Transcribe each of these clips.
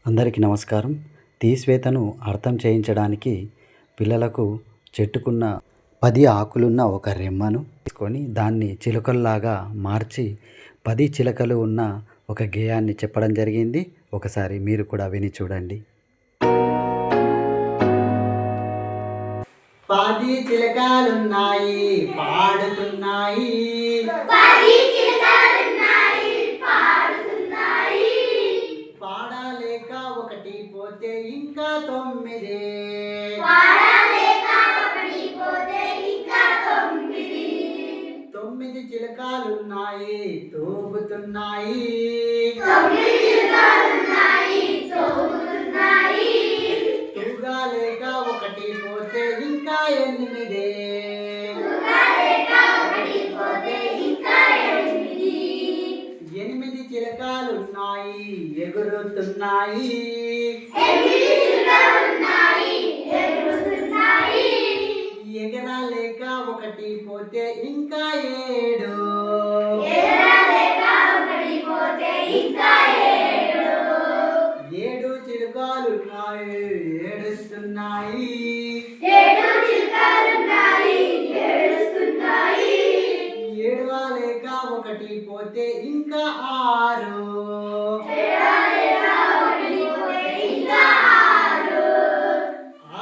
అందరికీ నమస్కారం. తీశ్వేతను అర్థం చేయించడానికి పిల్లలకు చెట్టుకున్న 10 ఆకులున్న ఒక రెమ్మను తీసుకొని దాన్ని చిలుకల్లాగా మార్చి 10 చిలకలు ఉన్న ఒక గేయాన్ని చెప్పడం జరిగింది. ఒకసారి మీరు కూడా విని చూడండి. 10 చిలకలున్నాయి పాడుతున్నాయి, పాడలేక ఒకటి పోతే ఇంకా 9. 9 చిలకలున్నాయి తూగుతున్నాయి, తూగాలేక ఒకటి పోతే ఇంకా 8. 8 చిలకలున్నాయి ఎగురుతున్నాయి, ఎగరలేక ఒకటి పోతే ఇంకా 7. 7 చిలుకలున్నాయి ఏడుస్తున్నాయి, ఏడవలేక ఒకటి పోతే ఇంకా 6.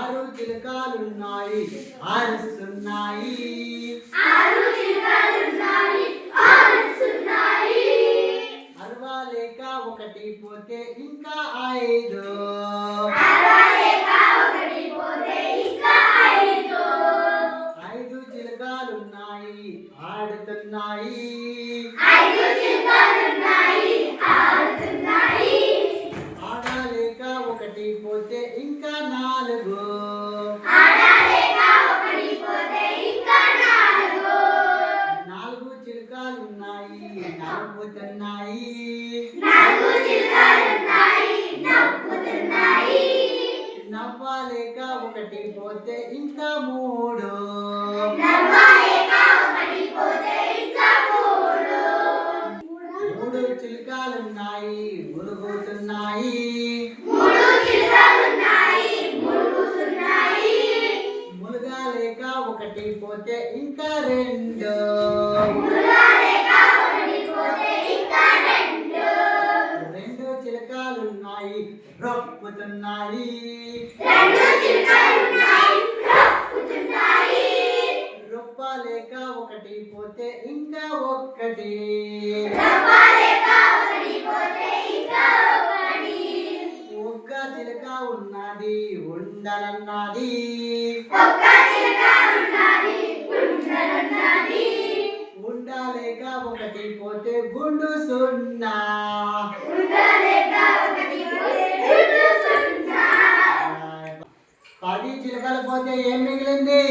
6 చిలుకలున్నాయి అరుస్తున్నాయి, అరవలేక ఒకటి పోతే ఇంకా 5. 5 చిలుకలున్నాయి ఆడుతున్నాయి, ఆడలేక ఒకటి పోతే ఇంకా 4. 4 చిలుకలున్నాయి నవ్వుతున్నాయి, నవ్వలేక ఒకటి పోతే ఇంకా 3. 3 చిలుకలున్నాయి మురుగుతున్నాయి, ములగాలేక ఒకటి పోతే ఇంకా 2. 2 చిలకలున్నాయి రొప్పుతున్నాయి, రొప్పలేక ఒకటి పోతే ఇంకా 1. 1 చిలక ఉన్నది ఉండనన్నది, ఉండలేక ఒకటి పోతే గుండు 0. 10 చిలకలు పోతే ఏం మిగిలింది?